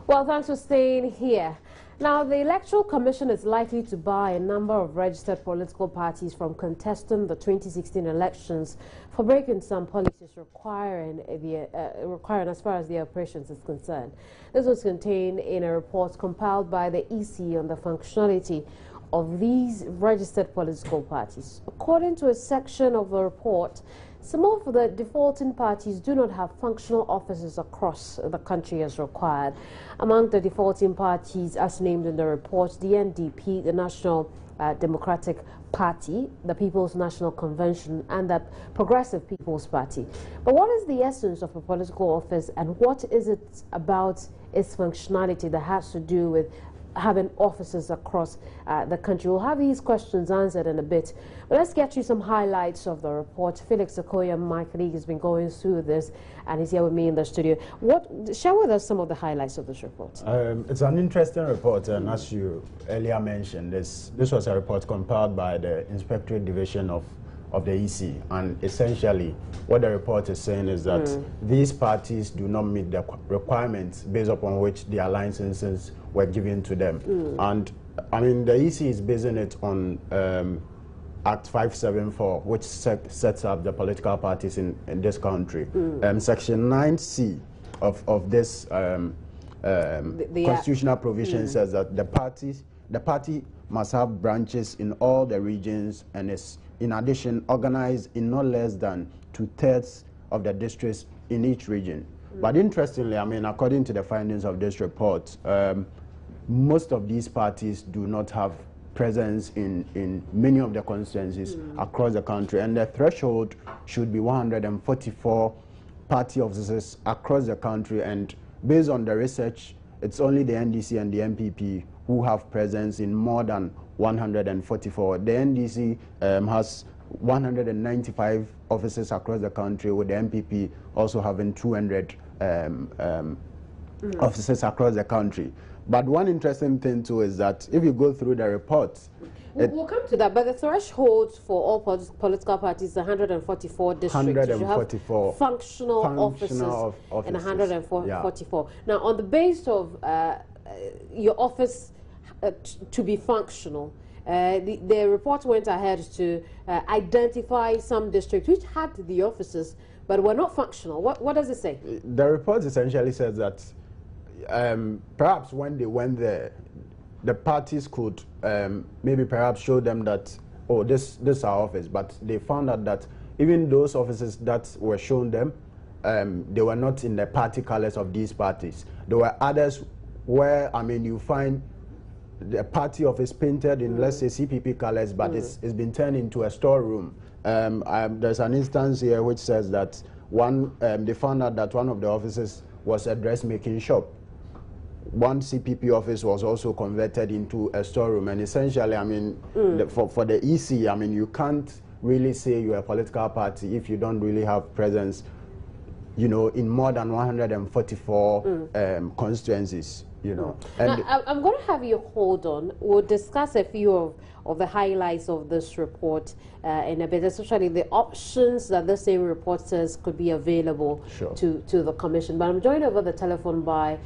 Well, thanks for staying here. Now, the Electoral Commission is likely to bar a number of registered political parties from contesting the 2016 elections for breaking some policies requiring as far as the operations is concerned. This was contained in a report compiled by the EC on the functionality of these registered political parties. According to a section of the report, some of the defaulting parties do not have functional offices across the country as required. Among the defaulting parties, as named in the report, the NDP, the National Democratic Party, the People's National Convention, and the Progressive People's Party. But what is the essence of a political office, and what is it about its functionality that has to do with having offices across the country? We'll have these questions answered in a bit, but let's get you some highlights of the report. Felix Okoye, my colleague, has been going through this and he's here with me in the studio. Share with us some of the highlights of this report. It's an interesting report, and as you earlier mentioned, this was a report compiled by the Inspectorate Division of the EC, and essentially what the report is saying is that these parties do not meet the requirements based upon which their licenses were given to them. And I mean, the EC is basing it on Act 574, which sets up the political parties in this country. Section 9C of this constitutional provision says that the party must have branches in all the regions and is in addition organized in no less than 2/3 of the districts in each region. But interestingly, I mean, according to the findings of this report, most of these parties do not have presence in many of the constituencies across the country, and the threshold should be 144 party offices across the country. And based on the research, it's only the NDC and the MPP who have presence in more than 144. The NDC has 195 offices across the country, with the MPP also having 200 offices across the country. But one interesting thing too is that if you go through the report, we'll come to that, but the threshold for all political parties is 144 districts. 144 functional offices in 144. Yeah. Now, on the basis of your office to be functional, the report went ahead to identify some districts which had the offices but were not functional. What does it say? The report essentially says that perhaps when they went there, the parties could maybe perhaps show them that, oh, this is our office, but they found out that even those offices that were shown them, they were not in the party colors of these parties. There were others where, I mean, you find the party office painted in, let's say, CPP colors, but it's been turned into a storeroom. There's an instance here which says that they found out that one of the offices was a dressmaking shop. One CPP office was also converted into a storeroom, and essentially, I mean, for the EC, I mean, you can't really say you're a political party if you don't really have presence, you know, in more than 144 constituencies, you know. And now, I'm going to have you hold on. We'll discuss a few of the highlights of this report in a bit, especially the options that the same report says could be available to the Commission. But I'm joined over the telephone by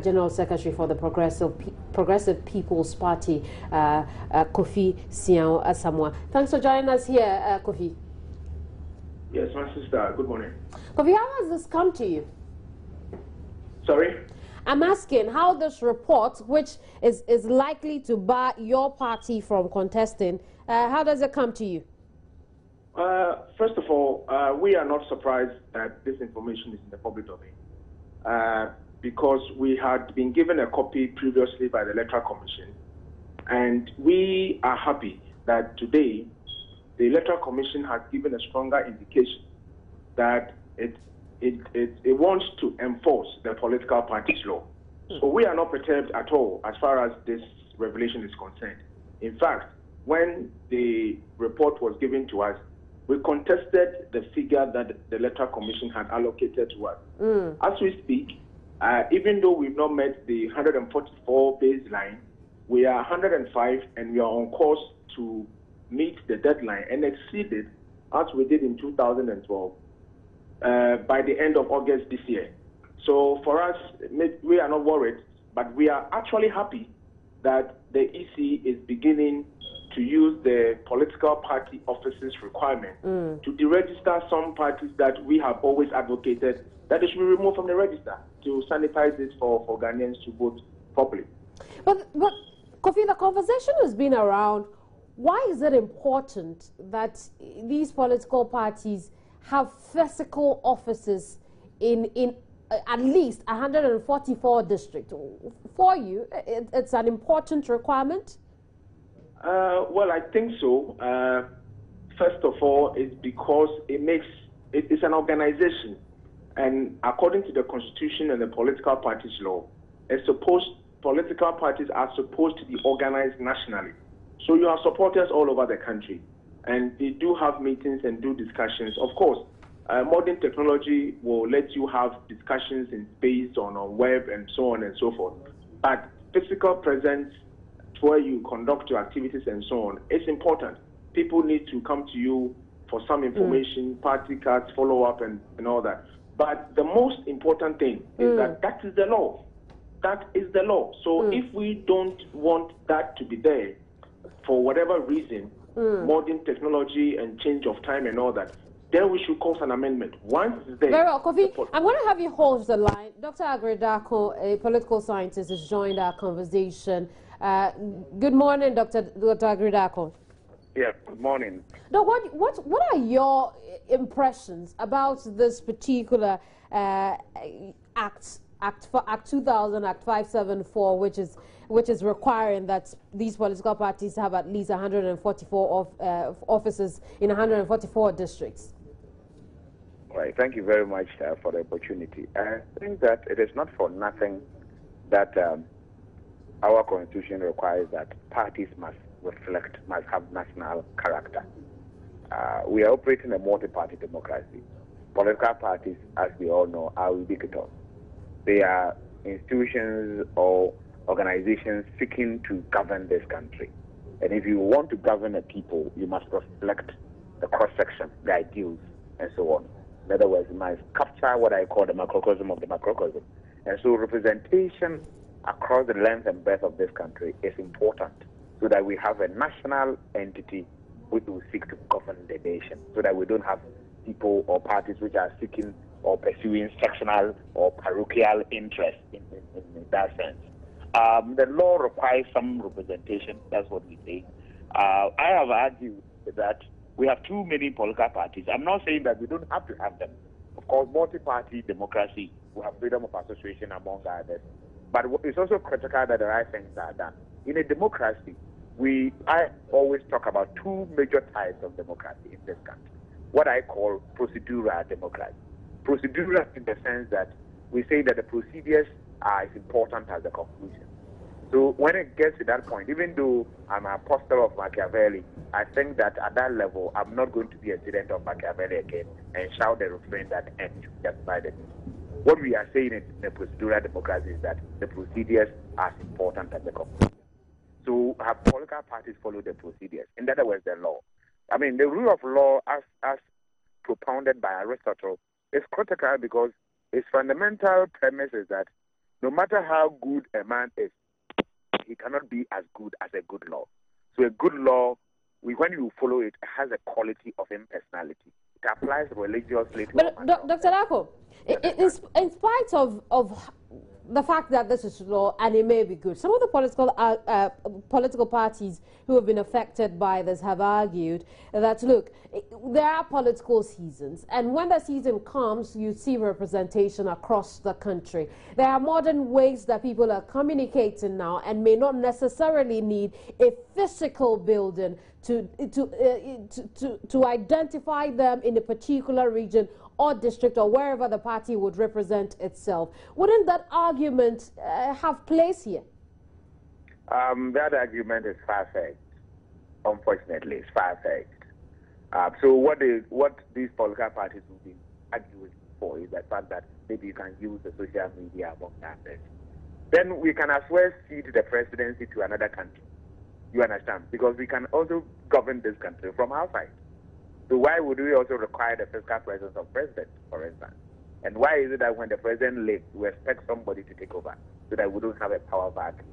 General Secretary for the Progressive People's Party, Kofi Sian Asamoah. Thanks for joining us here, Kofi. Yes, my sister. Good morning. Kofi, how has this come to you? Sorry? I'm asking how this report, which is likely to bar your party from contesting, how does it come to you? First of all, we are not surprised that this information is in the public domain, because we had been given a copy previously by the Electoral Commission, and we are happy that today the Electoral Commission has given a stronger indication that it wants to enforce the political parties law. So we are not perturbed at all as far as this revelation is concerned. In fact, when the report was given to us, we contested the figure that the Electoral Commission had allocated to us. As we speak, even though we've not met the 144 baseline, we are 105, and we are on course to meet the deadline and exceed it, as we did in 2012. By the end of August this year. So for us, we are not worried But we are actually happy that the EC is beginning to use the political party offices requirement to deregister some parties that we have always advocated that they should be removed from the register to sanitize it for Ghanaians to vote properly. But Kofi, the conversation has been around, why is it important that these political parties have physical offices in at least 144 districts? For you, it's an important requirement? Well, I think so. First of all, it's because it's an organization, and according to the Constitution and the political parties law, political parties are supposed to be organized nationally. So you have supporters all over the country, and they do have meetings and do discussions. Of course, modern technology will let you have discussions in space, on a web, and so on and so forth. But physical presence where you conduct your activities and so on, it's important. People need to come to you for some information, party cards, follow-up, and all that. But the most important thing is that is the law. That is the law. So if we don't want that to be there, for whatever reason, modern technology and change of time and all that, then we should cause an amendment. Once it's there... Very well, Kofi, I'm going to have you hold the line. Dr. Aggrey Darko, a political scientist, has joined our conversation. Good morning, Dr. Aggrey Darko. Yeah, good morning. Now, what are your impressions about this particular Act 2000, Act 574, which is requiring that these political parties have at least 144 offices in 144 districts? Right. Thank you very much for the opportunity. I think that it is not for nothing that our Constitution requires that parties must have national character. We are operating a multi-party democracy. Political parties, as we all know, are ubiquitous. They are institutions or organizations seeking to govern this country. And if you want to govern a people, you must reflect the cross-section, the ideals, and so on. In other words, you must capture what I call the macrocosm of the macrocosm. And so representation across the length and breadth of this country is important so that we have a national entity which will seek to govern the nation, so that we don't have people or parties which are seeking or pursuing sectional or parochial interests in that sense. The law requires some representation, that's what we say. I have argued that we have too many political parties. I'm not saying that we don't have to have them. Of course, multi-party democracy, we have freedom of association among others. But it's also critical that the right things are done. In a democracy, I always talk about two major types of democracy in this country. What I call procedural democracy. Procedural in the sense that we say that the procedures are as important as the conclusion. So when it gets to that point, even though I'm an apostle of Machiavelli, I think that at that level, I'm not going to be a student of Machiavelli again and shout the refrain that ends just by the means. What we are saying in the procedural democracy is that the procedures are as important as the conclusion. So have political parties follow the procedures? In other words, the law. I mean, the rule of law, as propounded by Aristotle, is critical because its fundamental premise is that no matter how good a man is, he cannot be as good as a good law. So a good law, when you follow it, has a quality of impersonality. It applies religiously to... But Dr. Darko, in spite of the fact that this is law and it may be good, some of the political parties who have been affected by this have argued that, look, there are political seasons, and when the season comes, you see representation across the country. There are modern ways that people are communicating now and may not necessarily need a physical building to identify them in a particular region or district or wherever the party would represent itself. Wouldn't that argument have place here? That argument is far-fetched. Unfortunately, it's far-fetched. So what these political parties will be arguing for is the fact that maybe you can use the social media among others. Then we can as well cede the presidency to another country. You understand? Because we can also govern this country from outside. So why would we also require the physical presence of president, for instance? And why is it that when the president leaves, we expect somebody to take over so that we don't have a power vacuum?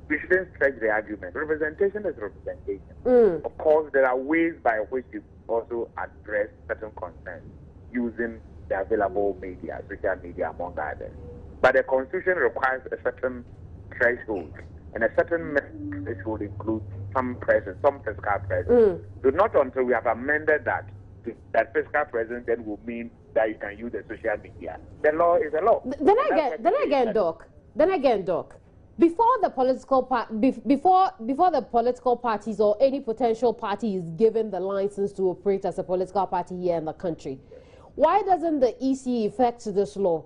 We shouldn't stretch the argument. Representation is representation. Of course, there are ways by which you also address certain concerns using the available media, social media, among others. But the Constitution requires a certain threshold, and a certain threshold includes some presence, some fiscal presence. So not until we have amended that fiscal presence then will mean that you can use the social media. The law is a law. Then again, Doc. Before the political parties or any potential party is given the license to operate as a political party here in the country, why doesn't the EC effect this law?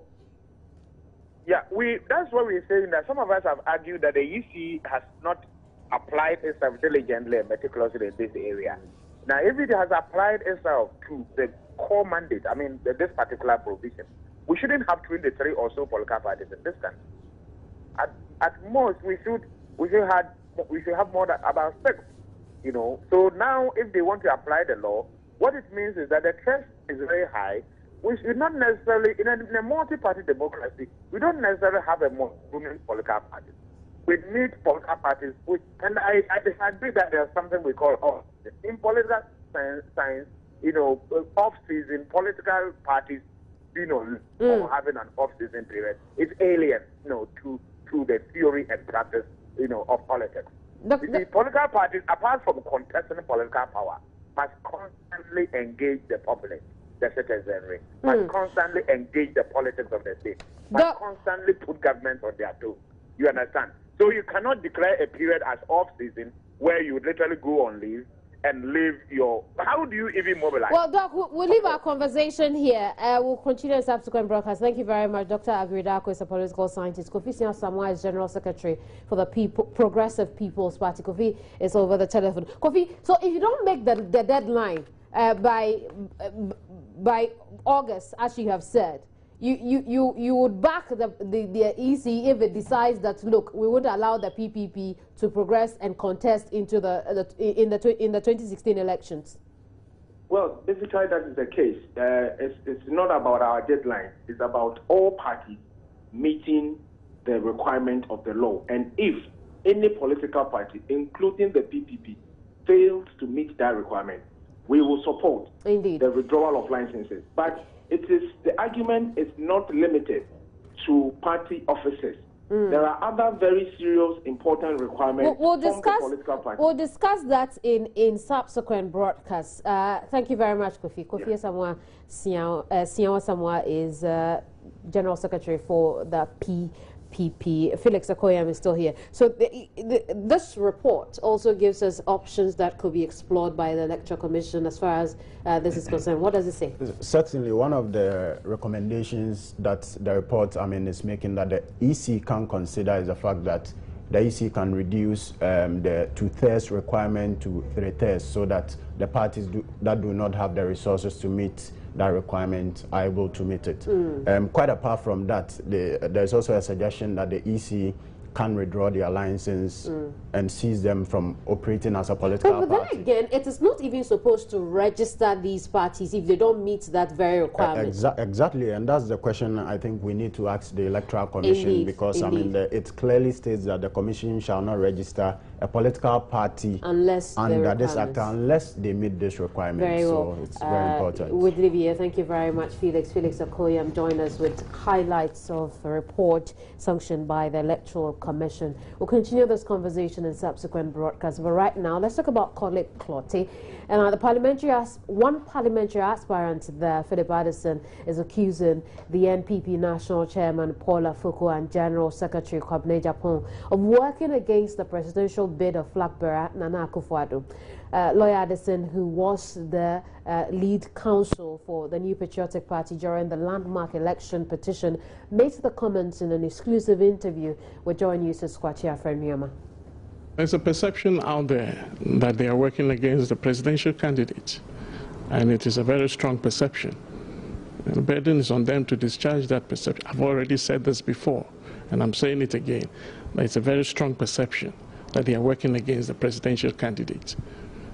Yeah, that's what we're saying, that some of us have argued that the EC has not applied itself diligently and meticulously in this area. Now, if it has applied itself to the core mandate, I mean, this particular provision, we shouldn't have 23 or so political parties in this country. At most, we should have more than about 6, you know. So now, if they want to apply the law, what it means is that the threshold is very high. We should not necessarily, in a multi-party democracy, we don't necessarily have a movement political party. We need political parties, and I disagree that there's something we call off-season. In political science, you know, off-season political parties, you know, or having an off-season period is alien, you know, to the theory and practice, you know, of politics. The political parties, apart from contesting political power, must constantly engage the public, the citizenry, must constantly engage the politics of the state, must constantly put governments on their toes. You understand? So you cannot declare a period as off-season where you literally go on leave and leave your... How do you even mobilize? Well, Doc, we'll leave our conversation here. We'll continue in subsequent broadcasts. Thank you very much. Dr. Aggrey Darko is a political scientist. Kofi Samoa is General Secretary for the Progressive People's Party. Kofi is over the telephone. Kofi, so if you don't make the deadline by August, as you have said, you would back the EC if it decides that, look, we would allow the PPP to progress and contest into in the 2016 elections. Well, basically that is the case. It's not about our deadline. It's about all parties meeting the requirement of the law. And if any political party, including the PPP, fails to meet that requirement, we will support the withdrawal of licenses. But the argument is not limited to party offices. There are other very serious, important requirements from the political party. We'll discuss that in subsequent broadcasts. Thank you very much, Kofi. Kofi Samoa Samoa is General Secretary for the PPP. Felix Akoyam is still here. So this report also gives us options that could be explored by the Electoral Commission as far as this is concerned. What does it say? Certainly, one of the recommendations that the report, is making that the EC can consider is the fact that the EC can reduce the 2/3 requirement to 3/3 so that the parties that do not have the resources to meet that requirement are able to meet it. Quite apart from that, there's also a suggestion that the EC can withdraw their license and seize them from operating as a political party. But then again, it is not even supposed to register these parties if they don't meet that very requirement. Exactly, and that's the question I think we need to ask the Electoral Commission, because it clearly states that the Commission shall not register a political party under this act unless they meet this requirement. Very well. So it's very important. With Livia, thank you very much, Felix. Felix Akoyam joined us with highlights of a report sanctioned by the Electoral Commission. We'll continue this conversation in subsequent broadcasts, but right now let's talk about Korle Klotey. And one parliamentary aspirant there, Philip Addison, is accusing the NPP National Chairman Paul Afoko and General Secretary Kwabena Agyapong of working against the presidential bid of flag bearer Nana Akufo-Addo. Lawyer Addison, who was the lead counsel for the New Patriotic Party during the landmark election petition, made the comments in an exclusive interview with Joy News' Kwachi Afreniama. There's a perception out there that they are working against the presidential candidate, and it is a very strong perception. And the burden is on them to discharge that perception. I've already said this before, and I'm saying it again. It's a very strong perception that they are working against the presidential candidate.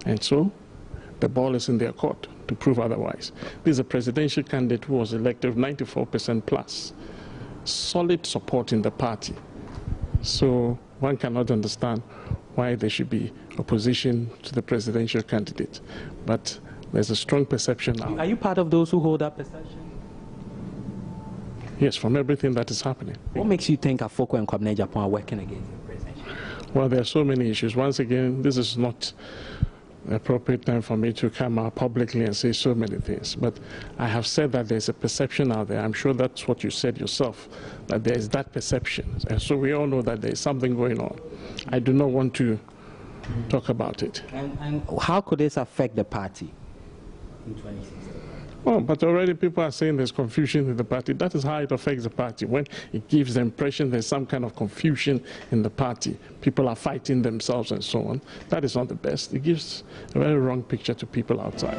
And so the ball is in their court to prove otherwise. This is a presidential candidate who was elected with 94% plus. Solid support in the party. So one cannot understand why there should be opposition to the presidential candidate. But there's a strong perception now. Are you part of those who hold that perception? Yes, from everything that is happening. What makes you think Afoko and Kwabena Agyapong are working against the president? Well, there are so many issues. Once again, this is not the appropriate time for me to come out publicly and say so many things. But I have said that there's a perception out there. I'm sure that's what you said yourself, that there is that perception. And so we all know that there is something going on. I do not want to talk about it. And how could this affect the party in 2016? Oh, but already people are saying there's confusion in the party. That is how it affects the party. When it gives the impression there's some kind of confusion in the party, people are fighting themselves and so on. That is not the best. It gives a very wrong picture to people outside.